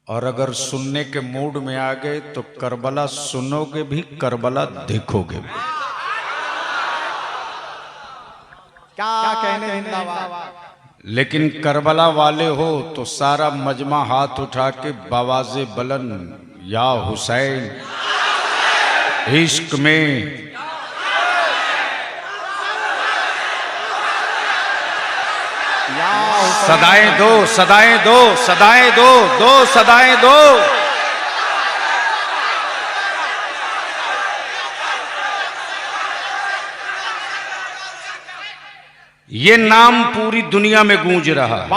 और अगर सुनने के मूड में आ गए तो करबला सुनोगे भी, करबला देखोगे भी। क्या कहने जिंदाबाद। लेकिन करबला वाले हो तो सारा मजमा हाथ उठा के बवाज़े बुलंद या हुसैन इश्क में सदाएं दो, सदाएं दो, सदाएं दो, दो सदाएं दो। ये नाम पूरी दुनिया में गूंज रहा है।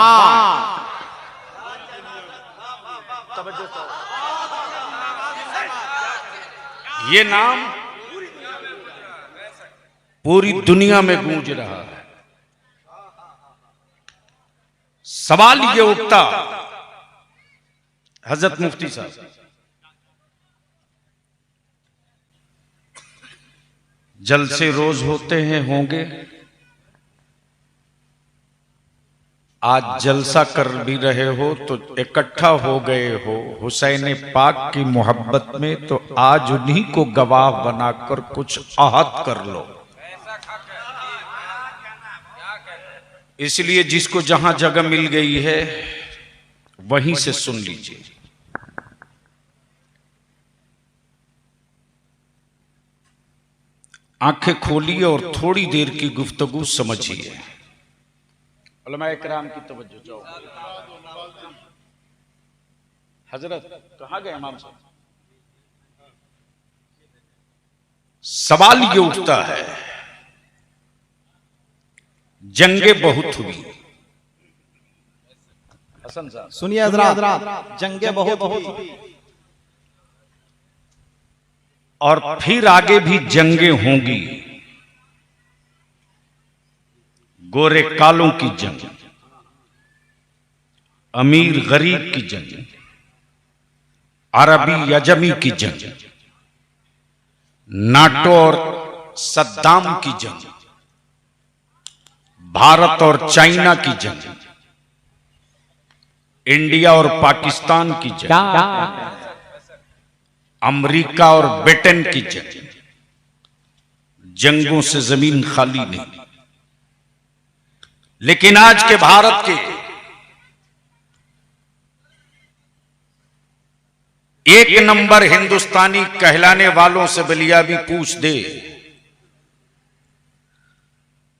ये नाम पूरी दुनिया में गूंज रहा है। सवाल ये उठता, हजरत मुफ्ती साहब, जलसे रोज होते हैं, होंगे, आज जलसा कर भी रहे हो तो इकट्ठा हो गए हो हुसैन पाक की मोहब्बत में, तो आज उन्हीं को गवाह बनाकर कुछ आहत कर लो। इसलिए जिसको जहां जगह मिल गई है वहीं से सुन लीजिए। आंखें खोलिए और थोड़ी देर की गुफ्तगू समझिए। उलमा इकराम की तवज्जो चाहो। हजरत कहां गए इमाम साहब? सवाल ये उठता है, जंगें बहुत हुई। हसन साहब सुनिए हजरात, जंगें बहुत हुई और फिर आगे भी जंगें होंगी। गोरे कालों की जंग, अमीर गरीब की जंग, अरबी अजमी की जंग, नाटो और सद्दाम की जंग, भारत और चाइना की जंग, इंडिया और पाकिस्तान की जंग, अमेरिका और ब्रिटेन की जंग। जंगों से जमीन खाली नहीं। लेकिन आज के भारत के एक नंबर हिंदुस्तानी कहलाने वालों से बलिया भी पूछ दे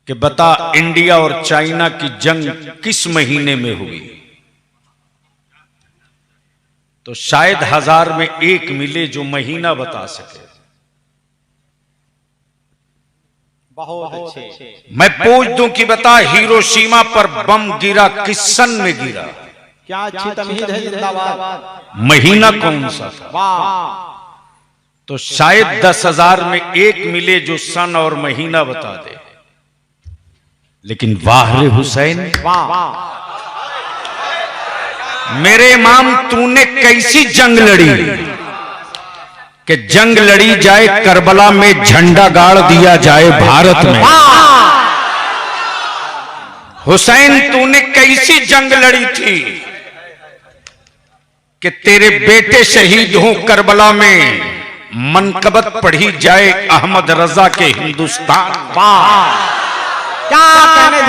कि बता इंडिया और चाइना की जंग किस महीने में हुई, तो शायद 1000 में एक मिले जो महीना बता सके। बहुत अच्छे। मैं पूछ दूं कि बता हिरोशिमा पर बम गिरा किस सन में गिरा? क्या अच्छी तमहीद है, जिंदाबाद। महीना कौन सा था? तो शायद 10,000 में एक मिले जो सन और महीना बता दे। लेकिन वाह रे हुसैन, मेरे इमाम, तूने कैसी जंग लड़ी कि जंग लड़ी जाए करबला में, झंडा गाड़ दिया जाए भारत में। हुसैन, तूने कैसी जंग लड़ी थी कि तेरे बेटे शहीद हों करबला में, मनकबत पढ़ी जाए अहमद रजा के हिंदुस्तान।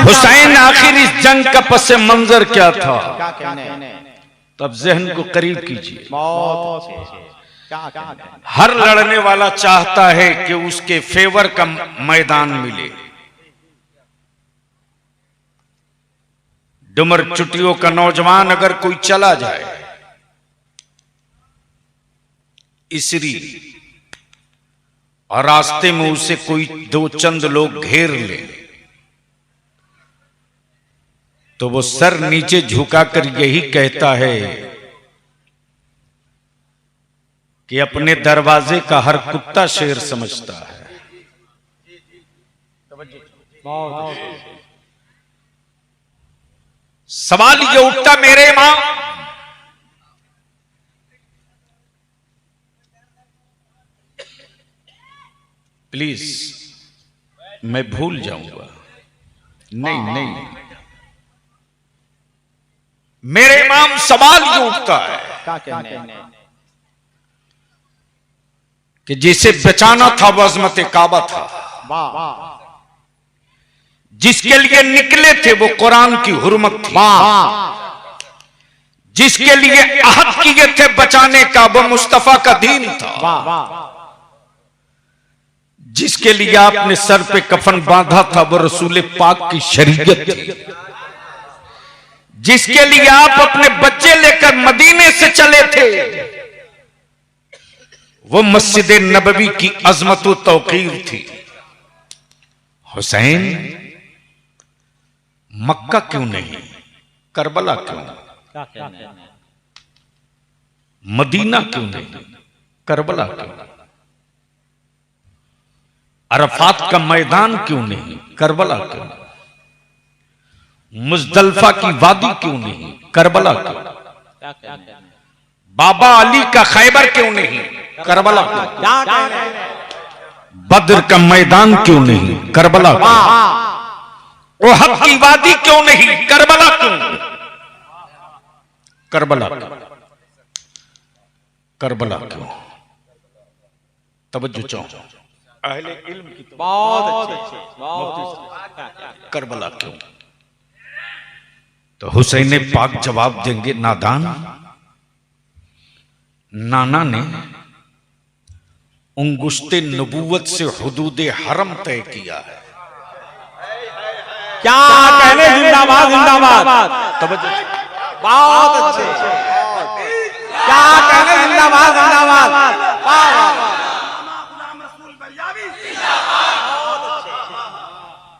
हुसैन, आखिर इस जंग का पस मंजर क्या था? तब जहन को करीब कीजिए। हर लड़ने वाला चाहता है कि उसके फेवर का मैदान मिले। डुमर चुटियों का नौजवान अगर कोई चला जाए इसरी और रास्ते में उसे कोई दो चंद लोग घेर ले, तो वो सर नीचे झुकाकर यही कहता है कि अपने दरवाजे का हर कुत्ता शेर समझता है। सवाल ये उठता मेरे मां, प्लीज, मैं भूल जाऊंगा। नहीं नहीं, मेरे इमाम, सवाल ये उठता है क्या कहने कि जिसे बचाना था वो अजमत काबा था, वाह जिसके लिए निकले थे वो कुरान की हुर्मत थी, जिसके लिए अहद किए थे बचाने का वो मुस्तफा का दीन था, वाह जिसके लिए आपने सर पे कफन बांधा था वो रसूल पाक की शरीयत थी, जिसके लिए आप अपने बच्चे लेकर मदीने से चले थे वो मस्जिद नबवी की अजमत व तौकीर थी। हुसैन मक्का क्यों नहीं, करबला क्यों, क्या कहने मदीना क्यों नहीं, करबला क्यों, अरफात का मैदान क्यों नहीं, करबला क्यों, मुजदलफा की वादी क्यों नहीं, करबला क्यों, क्या कहने बाबा अली का खैबर क्यों नहीं, करबला क्यों, क्या कहने बद्र का मैदान क्यों नहीं, करबला क्यों, ओहद की वादी क्यों नहीं, करबला क्यों, करबला क्यों, करबला क्यों, तवज्जो चाहो अहले इल्म की, बहुत अच्छे बहुत करबला क्यों। तो हुसैन पाक जवाब देंगे, नादान, नाना ने उंगुश्ते नबूवत से हुदूद हरम तय किया है। क्या कहने, जिंदाबाद जिंदाबाद, तवज्जो, बहुत अच्छे, क्या कहने, जिंदाबाद जिंदाबाद,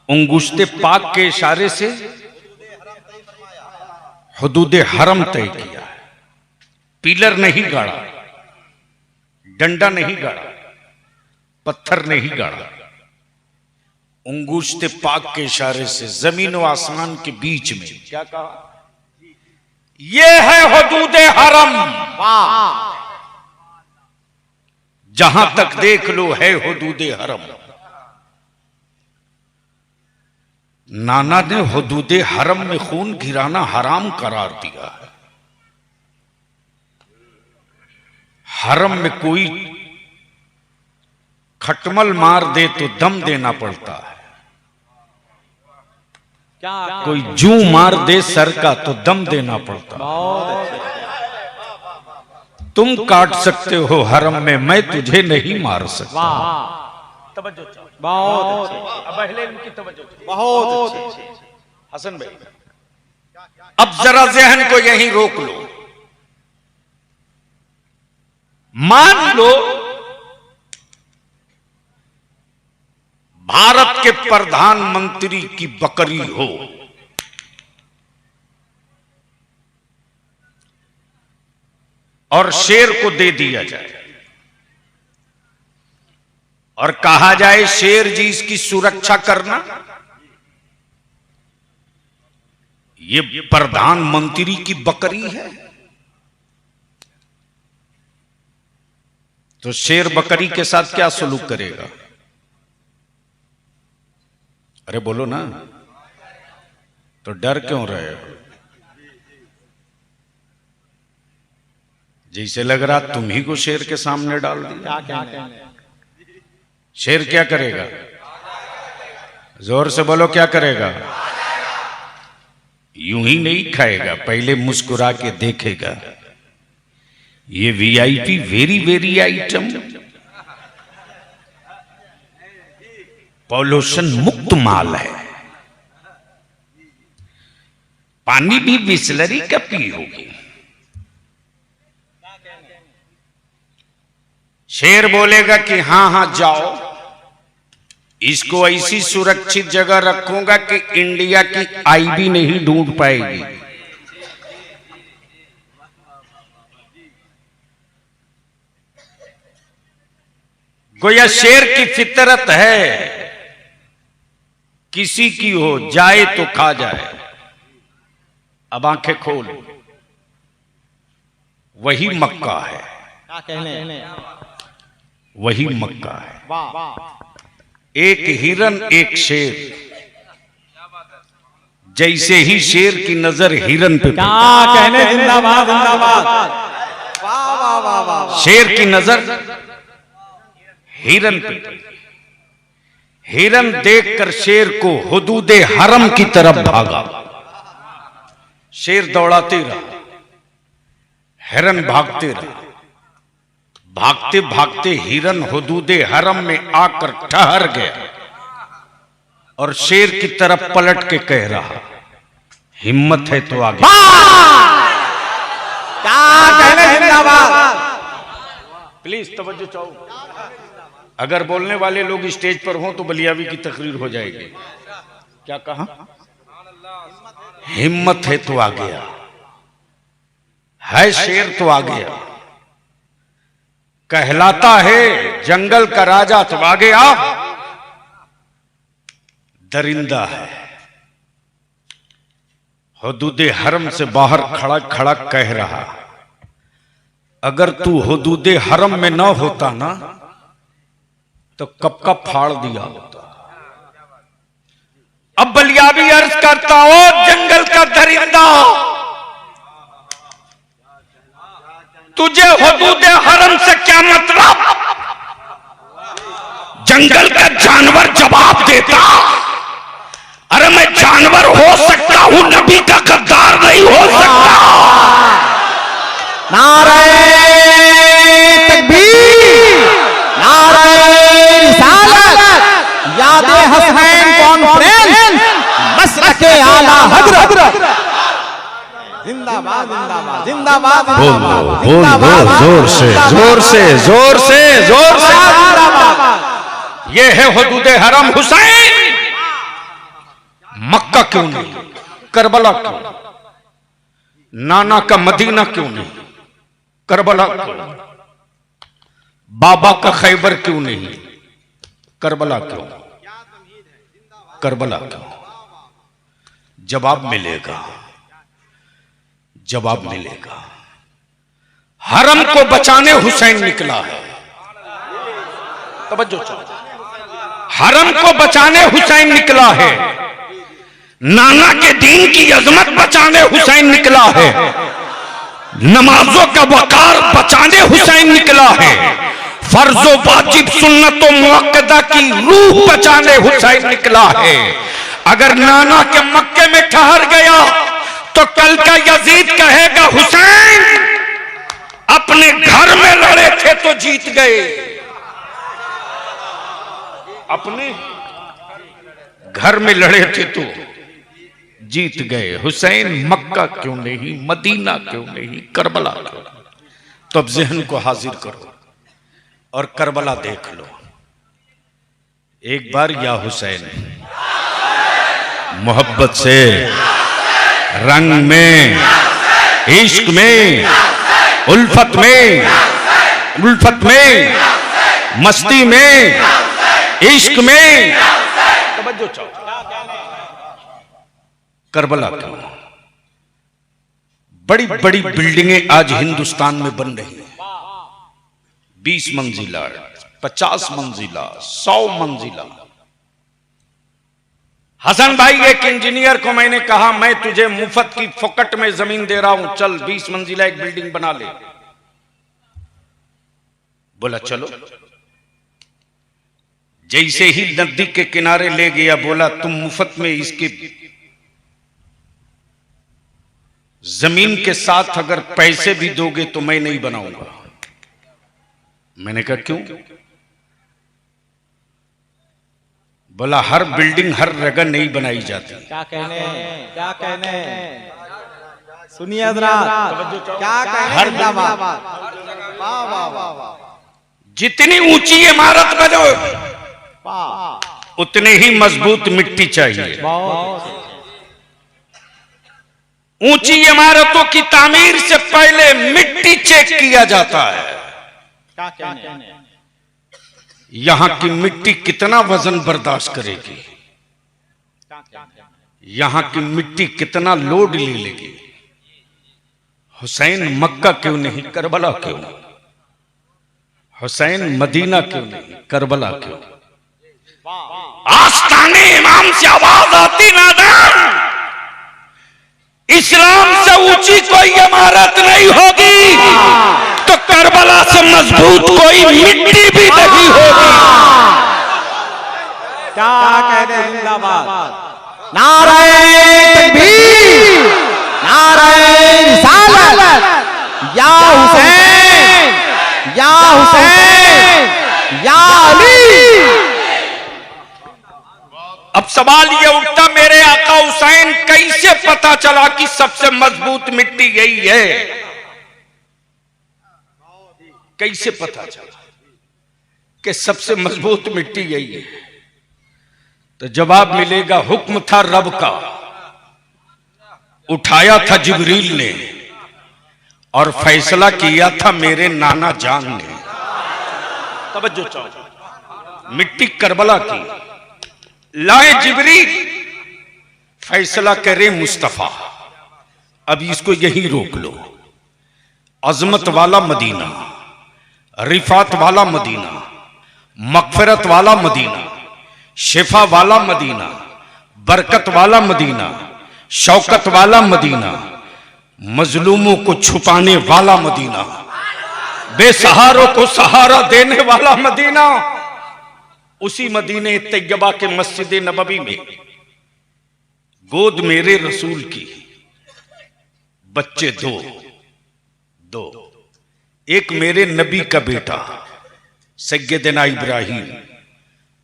उंगुश्ते पाक के इशारे से हुदूद हरम तय किया है। पिलर नहीं गाड़ा, डंडा नहीं गाड़ा, पत्थर नहीं गाड़ा, उंगुश्ते पाक के इशारे से जमीन और आसमान के बीच में क्या कहा, यह है हुदूद हरम, जहां तक देख लो है हुदूद हरम। नाना ने हुदूद हरम में खून गिराना हराम करार दिया है। हरम में कोई खटमल मार दे तो दम देना पड़ता है, क्या कोई जू मार दे सर का तो दम देना पड़ता है। बहुत अच्छे, तुम काट सकते हो हरम में, मैं तुझे नहीं मार सकता। तवज्जो चाहो, बहुत अच्छे, अब अहले इल्म की तवज्जो चाहो। बहुत अच्छे, हसन भाई, अब जरा जहन को यहीं रोक लो। मान लो भारत के प्रधानमंत्री की बकरी हो, और शेर को दे दिया जाए और कहा जाए शेर जी इसकी सुरक्षा करना, ये प्रधानमंत्री की बकरी है, तो शेर बकरी के साथ क्या सलूक करेगा? अरे बोलो ना, तो डर क्यों रहे हो? जैसे लग रहा तुम ही को शेर के सामने डाल दिया। क्या कहने, शेर क्या करेगा? जोर से बोलो, क्या करेगा? यूं ही नहीं खाएगा, पहले मुस्कुरा के देखेगा। ये VIP very very item, pollution मुक्त माल है, पानी भी बिस्लरी का पी होगी। शेर बोलेगा कि हाँ हाँ जाओ, इसको ऐसी सुरक्षित जगह रखूंगा कि इंडिया की आईबी नहीं ढूंढ पाएगी। गोया शेर की फितरत है, किसी की हो जाए तो खा जाए। अब आंखें खोल, वही मक्का है, क्या कहने, वही मक्का है। वाह, एक हिरन एक शेर, जैसे ही शेर की नजर हिरन पे क्या कहने, जिंदाबाद जिंदाबाद, वाह वाह। शेर की नजर हिरन पे, हिरन देखकर शेर को हुदूदे हरम की तरफ भागा। शेर दौड़ाते रहा, हिरन भागते रहा। भागते भागते हिरन हुदूदे हरम में आकर ठहर गया और शेर की तरफ पलट के कह रहा, हिम्मत है तो आगे। क्या कहने, जिंदाबाद। प्लीज तवज्जो चाहो। अगर बोलने वाले लोग स्टेज पर हों तो बलियावी की तकरीर हो जाएगी। क्या कहा? हिम्मत है तो आ गया, है शेर तो आ गया, कहलाता है जंगल का राजा तो आ गया, दरिंदा है। हुदूदे हरम से बाहर खड़ा खड़ा कह रहा, अगर तू हुदूदे हरम में न होता ना तो कब का फाड़ दिया होता। अब बलियाबी अर्ज करता हो, जंगल का दरिंदा, तुझे हुदूदे हरम से क्या मतलब? जंगल का जानवर जवाब देता, अरे मैं जानवर हो सकता हूं, नबी का गद्दार नहीं हो सकता। नारे तकबीर, नारे रिसालत, यादे हसनैन कॉन्फ्रेंस, मसलके आला हजरत। जिंदाबाद जिंदाबाद जिंदाबाद जिंदाबाद जिंदाबाद। जोर से जोर से जोर से जोर से। ये है हुदूदे हरम हुसैन। मक्का क्यों नहीं, करबला क्यों, नाना का मदीना क्यों नहीं, करबला क्यों, बाबा का खैबर क्यों नहीं, करबला क्यों, करबला क्यों? जवाब मिलेगा, जवाब मिलेगा। हरम को बचाने हुसैन निकला है। तवज्जो चाहो। हरम को बचाने हुसैन निकला है, नाना के दीन की अजमत बचाने हुसैन निकला है, नमाजों का वकार बचाने हुसैन निकला है, फर्जो वाजिब सुन्नतों मुअक्कदा की रूह बचाने हुसैन निकला है। अगर नाना के मक्के में ठहर गया तो कल का यजीद कहेगा, हुसैन अपने घर में लड़े थे तो जीत गए, अपने घर में लड़े थे तो जीत गए। हुसैन मक्का क्यों नहीं, मदीना क्यों नहीं, करबला क्यों? तो अब जहन को हाजिर करो और करबला देख लो एक बार। या हुसैन मोहब्बत से, रंग में, इश्क में, उल्फत में, उल्फत में, मस्ती में, इश्क में, तवज्जो चाहो। करबला क्यों? बड़ी बड़ी बिल्डिंगें आज हिंदुस्तान में बन रही हैं, 20 मंजिला, 50 मंजिला, 100 मंजिला। हसन भाई, एक इंजीनियर को मैंने कहा, मैं तुझे मुफ्त की फोकट में जमीन दे रहा हूं, चल 20 मंजिला एक बिल्डिंग बना ले। बोला चलो। जैसे ही नदी के किनारे ले गया, बोला तुम मुफ्त में इसके जमीन के साथ अगर पैसे भी दोगे तो मैं नहीं बनाऊंगा। मैंने कहा क्यों? बोला हर बिल्डिंग हर जगह नहीं बनाई जाती। क्या कहने, क्या कहने, सुनिए हजरात, क्या कहने। हर जिंदाबाद। वाह वाह वाह वाह। जितनी ऊंची इमारत बनो उतने ही मजबूत मिट्टी चाहिए। बहुत ऊंची इमारतों की तामीर से पहले मिट्टी चेक किया जाता है। क्या कहने, यहां की मिट्टी कितना वजन बर्दाश्त करेगी, यहां की मिट्टी कितना लोड ले लेगी। हुसैन मक्का क्यों नहीं, करबला क्यों? हुसैन मदीना क्यों नहीं, करबला क्यों? आस्ताने इमाम से आवाज आती नादान, इस्लाम से ऊंची कोई इमारत नहीं होगी तो करबला सबसे मजबूत कोई मिट्टी भी नहीं होगी। क्या कहते हैं? जिंदाबाद। नारे तकबीर, नारे रिसालत, या हुसैन, या हुसैन, या अली। अब सवाल ये उठता, मेरे आका हुसैन कैसे पता चला कि सबसे मजबूत मिट्टी यही है? कैसे पता चला कि सबसे मजबूत मिट्टी यही है? तो जवाब मिलेगा, हुक्म था रब का, उठाया था जिब्रील ने और फैसला किया था मेरे नाना जान ने। तवज्जो चाहो, मिट्टी करबला की लाए जिब्रील, फैसला करे मुस्तफा। अब इसको यहीं रोक लो। अजमत वाला मदीना, रिफात वाला मदीना, मगफिरत वाला मदीना, शिफा वाला मदीना, बरकत वाला मदीना, शौकत वाला मदीना, मजलूमों को छुपाने वाला मदीना, बेसहारों को सहारा देने वाला मदीना। उसी मदीने तैयबा के मस्जिद नबवी में गोद मेरे रसूल की, बच्चे दो, एक मेरे नबी का बेटा सैयदना इब्राहिम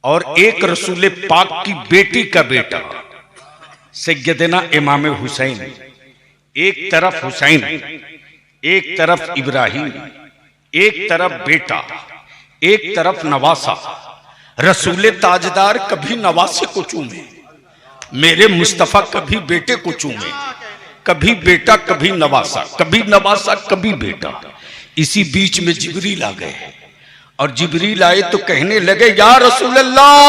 और एक रसूल पाक की बेटी का बेटा सैयदना इमाम हुसैन। एक तरफ हुसैन, एक तरफ इब्राहिम, एक तरफ बेटा, एक तरफ नवासा। रसूल ताजदार कभी नवासे को चूमे, मेरे मुस्तफा कभी बेटे को चूमे, कभी बेटा कभी नवासा, कभी नवासा कभी बेटा। इसी बीच में जिब्रील आ गए और जिब्रील आए तो कहने लगे, या रसूल अल्लाह,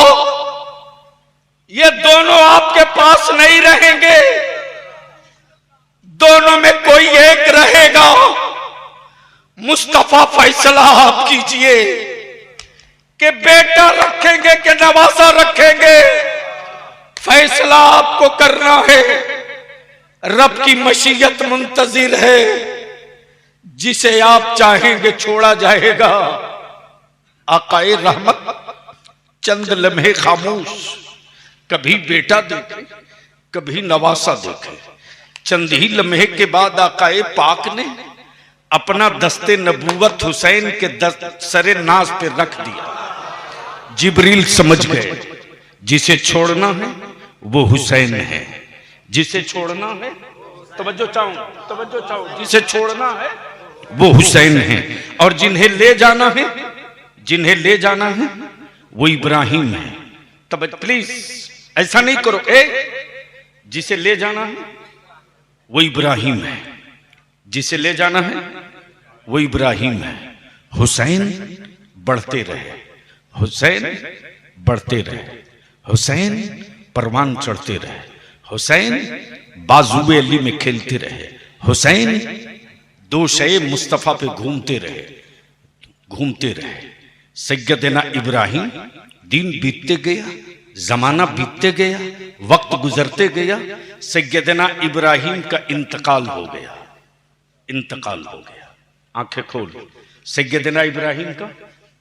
ये दोनों आपके पास नहीं रहेंगे, दोनों में कोई एक रहेगा। मुस्तफा फैसला आप कीजिए कि बेटा रखेंगे कि नवासा रखेंगे। फैसला आपको करना है। रब की मशीयत मुंतजिर है, जिसे आप चाहेंगे छोड़ा जाएगा। आकाए रहमत चंद लम्हे खामोश, कभी बेटा देखे कभी नवासा देखे। चंद ही लम्हे के बाद आकाए पाक ने अपना दस्ते नबूवत हुसैन के सरे नाज पे रख दिया। जिब्रील समझ गए, जिसे छोड़ना है वो हुसैन है, जिसे छोड़ना है, तवज्जो चाहो, जिसे छोड़ना है वो हुसैन है, और जिन्हें ले जाना है वो इब्राहिम है। तब प्लीज ऐसा नहीं करो। जिसे ले जाना है वो इब्राहिम है, जिसे ले जाना है वो इब्राहिम है। हुसैन बढ़ते रहे, हुसैन बढ़ते रहे, हुसैन परवान चढ़ते रहे, हुसैन बाजुए अली में खेलते रहे, हुसैन दो शे मुस्तफा पे घूमते रहे। सैयदना इब्राहिम, दिन बीतते गया, जमाना बीतते गया, वक्त गुजरते गया। सैयदना इब्राहिम का इंतकाल हो गया। आंखें खोल, सैयदना इब्राहिम का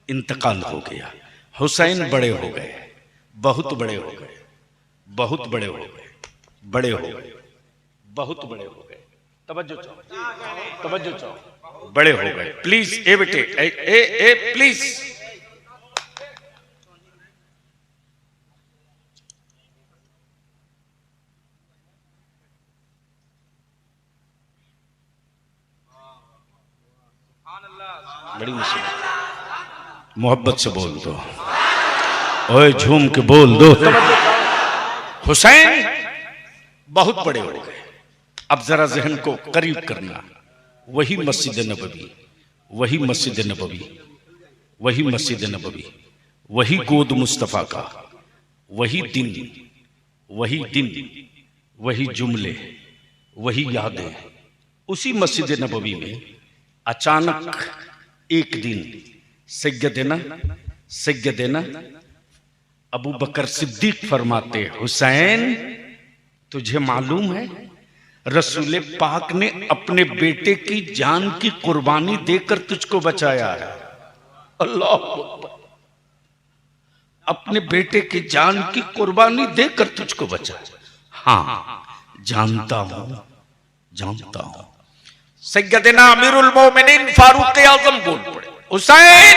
इंतकाल हो गया। हुसैन बड़े हो गए, बहुत बड़े हो गए, बहुत बड़े हो गए, बड़े हो गए, बहुत बड़े हो गए। तवज्जो चाहो, बड़े हो गए। प्लीज ए बेटे, ए प्लीज। बड़ी मुसीबत, मोहब्बत से बोल दो, ओए झूम के बोल दो। हुसैन बहुत बड़े हो गए। अब जरा जहन को करीब करना। वही मस्जिद नबवी, वही मस्जिद नबवी, वही मस्जिद नबवी, वही गोद मुस्तफा का, वही दिन, वही जुमले, वही यादें। उसी मस्जिद नबवी में अचानक एक दिन सैयदना अबू बकर सिद्दीक फरमाते, हुसैन तुझे मालूम है रसूल पाक ने अपने बेटे की जान की कुर्बानी देकर तुझको बचाया है। अल्लाह अकबर। अपने बेटे की जान की कुर्बानी देकर तुझको बचाया। हाँ जानता हूं, जानता हूं। सैयदना अमीरुल मोमिनीन फारूक आजम बोल पड़े, हुसैन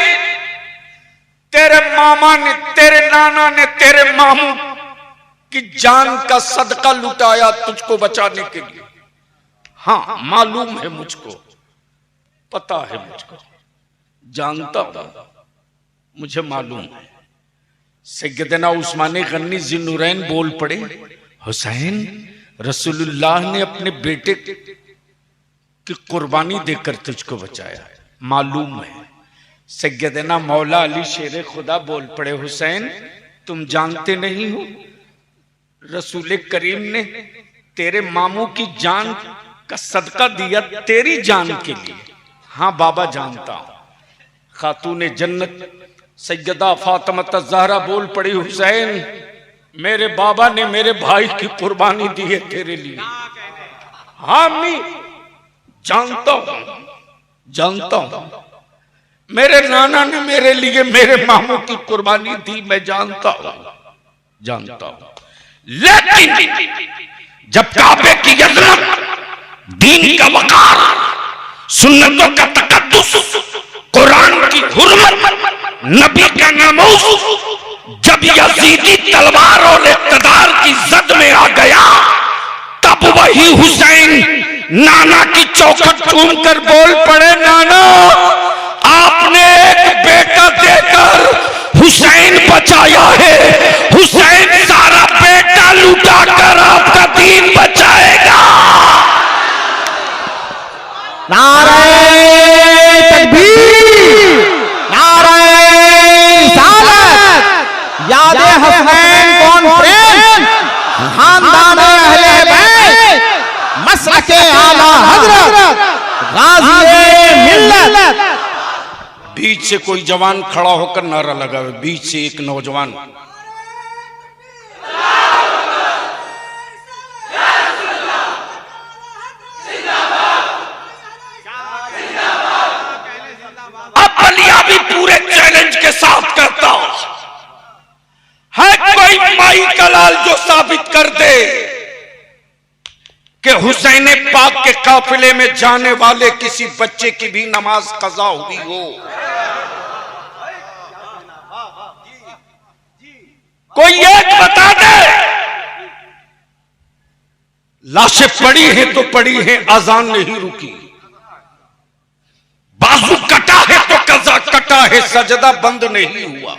तेरे मामा ने, तेरे नाना ने तेरे मामू की जान का सदका लुटाया तुझको बचाने के लिए। हाँ मालूम है मुझको, पता है मुझको, जानता हूं, मुझे मालूम है। सैयदना उस्मान गनी ज़िन्नुरैन बोल पड़े, हुसैन रसूलुल्लाह ने अपने बेटे की कुर्बानी देकर तुझको बचाया, मालूम है। सैयदना मौला अली शेर खुदा बोल पड़े, हुसैन तुम जानते नहीं हो रसूल करीम ने तेरे मामू की जान का सदका दिया तेरी जान के लिए। हाँ बाबा जानता हूं। खातून जन्नत सैयदा फातिमा ज़हरा बोल पड़ी, हुसैन मेरे बाबा ने मेरे भाई की कुर्बानी दी है तेरे लिए। हाँ मैं जानता हूं, जानता हूं। मेरे नाना ने मेरे लिए मेरे मामू की कुर्बानी दी, मैं जानता हूं, जानता हूं। लेकिन जब काबे की अज़मत, दीन का वकार, सुन्नतों का तकद्दुस, कुरान की हुर्मत, नबी का नामूस जब यजीदी तलवार और इक़्तिदार की जद में आ गया, तब वही हुसैन नाना की चौखट चूम कर बोल पड़े, नाना आपने एक बेटा देकर हुसैन बचाया है, हुसैन सारा बेटा लुटाकर आपका दीन बचाएगा। नारे तकबीर, नारे रिसालत, यादे हसनैन कॉन्फ्रेंस, खानदान अहले बैत, मसलके आला हजरत, गाज़ी मिल्लत। बीच से कोई जवान खड़ा होकर नारा लगावे, बीच से एक नौजवान। अब बलिया भी पूरे चैलेंज के साथ करता है कोई माई का लाल जो साबित कर दे कि हुसैन पाक के काफिले में जाने वाले किसी बच्चे की भी नमाज कज़ा हुई हो। कोई एक बता दे। लाशें पड़ी हैं तो पड़ी हैं, अजान नहीं रुकी। बाजू कटा है तो कज़ा कटा है, सजदा बंद नहीं हुआ।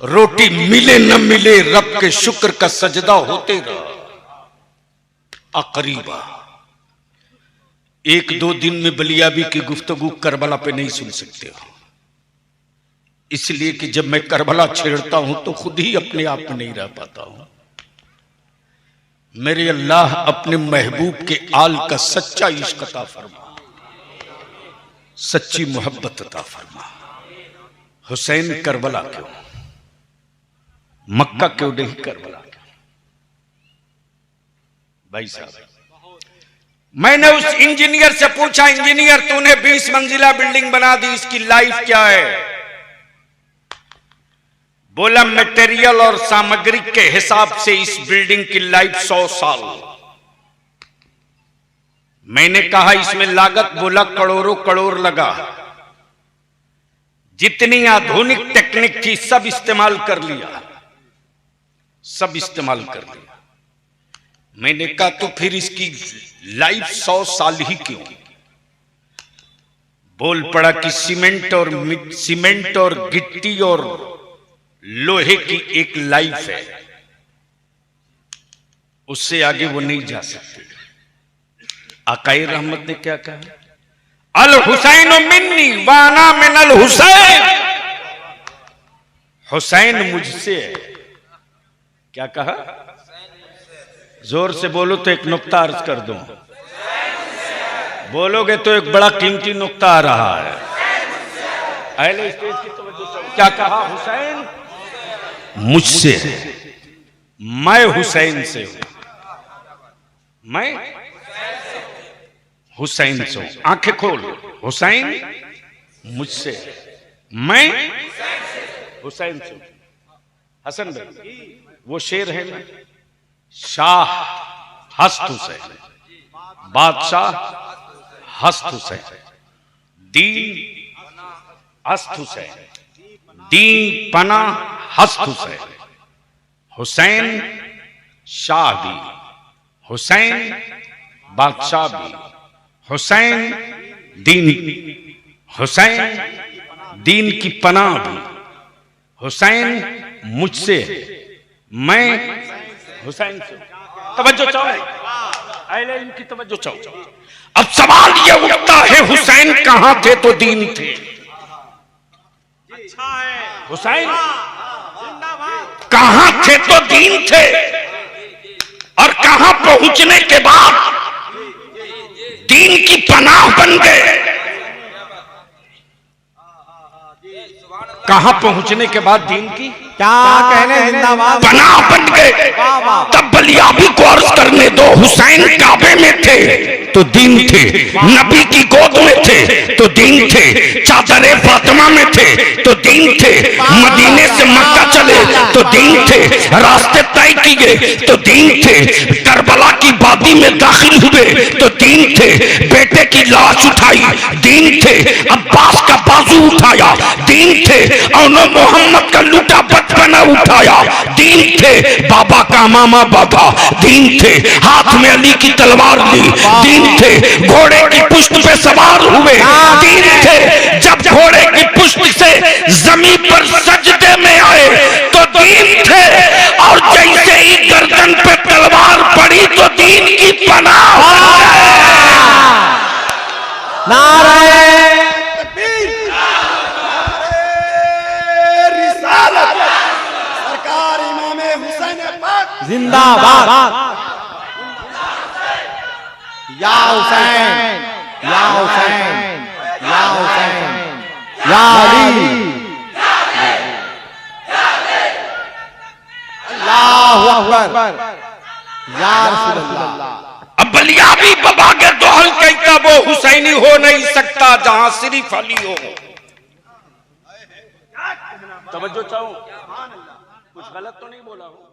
रोटी मिले न मिले रब के शुक्र का सजदा होते रहा। अकरीबा एक दो दिन में बलियाबी की गुफ्तगू करबला पे नहीं सुन सकते हो, इसलिए कि जब मैं करबला छेड़ता हूं तो खुद ही अपने आप में नहीं रह पाता हूं। मेरे अल्लाह अपने महबूब के आल का सच्चा इश्क अता फरमा, सच्ची मोहब्बत अता फरमा। हुसैन करबला क्यों, मक्का क्यों नहीं करबला क्यों? भाई साहब मैंने उस इंजीनियर से पूछा, इंजीनियर तूने 20 मंजिला बिल्डिंग बना दी, इसकी लाइफ क्या है? बोला मटेरियल और सामग्री के हिसाब से इस बिल्डिंग की लाइफ 100 साल। मैंने कहा इसमें लागत, बोला करोड़ों करोड़ लगा। जितनी आधुनिक टेक्निक थी सब इस्तेमाल कर लिया, सब इस्तेमाल कर लिया। मैंने कहा तो फिर इसकी लाइफ 100 साल ही क्यों? बोल पड़ा कि सीमेंट और गिट्टी और लोहे की एक लाइफ है, उससे आगे वो नहीं जा सकते। आकाई रहमत ने क्या कहा? अल हुसैन मिन्नी वाना मिनल हुसैन, हुसैन मुझसे है। क्या कहा? जोर से बोलो तो एक नुक्ता अर्ज कर दूं, बोलोगे तो एक बड़ा कीमती नुक्ता आ रहा है। अहले स्टेज की तवज्जो। क्या कहा? हुसैन मुझसे, मैं हुसैन से हूं, मैं हुसैन से हूं। आंखें खोल, हुसैन मुझसे, मैं हुसैन से हूं। हसन भाई वो शेर है ना, शाह हस्त हुसैन, बादशाह हस्त हुसैन, दीन हस्त हुसैन, दीन पना हस्त हुसैन, हुसैन शाह भी, हुसैन बादशाह भी, हुसैन दीन, हुसैन दीन की पनाह भी, हुसैन मुझसे है, मैं हुसैन से। तवज्जो चाहो, अहले इल्म की तवज्जो चाहो। अब सवाल ये उठता है, हुसैन कहां थे तो दीन थे? हुसैन कहां थे तो दीन थे, और कहां पहुंचने के बाद दीन की पनाह बन गए? कहां पहुंचने के बाद दीन की क्या कहने जिंदाबाद पनाह बन गए? तब बलियाबी को अर्ज करने दो। हुसैन काबे में थे तो दीन थे, नबी की गोद में थे तो दीन थे, चादरे फातिमा में थे तो दीन थे, मदीने से मक्का चले तो दीन थे, रास्ते तय किए तो दीन थे, करबला की वादी में दाखिल हुए तो दीन थे, बेटे की लाश उठाई दीन थे, अब्बास का बाजू उठाया दीन थे, और मोहम्मद का लूटा बचपना उठाया दीन थे, बाबा का मामा बाधा दीन थे, हाथ में अली की तलवार ली दीन थे, घोड़े की पुष्ट पे सवार हुए दीन थे, जब घोड़े की पुष्ट से जमीन पर सजदे में आए तो दीन थे, और जैसे ही गर्दन पे तलवार पड़ी तो दीन की पनाह। नारे सरकार इमाम हुसैन पाक जिंदाबाद। या हुसैन, या हुसैन, या हुसैन, या अली, अल्लाहु अकबर, या रसूल अल्लाह। अब बलियाबी बाबा के दोहल कहता वो हुसैनी हो नहीं सकता जहां सिर्फ अली हो। तवज्जो चाहो, कुछ गलत तो नहीं बोला हूं?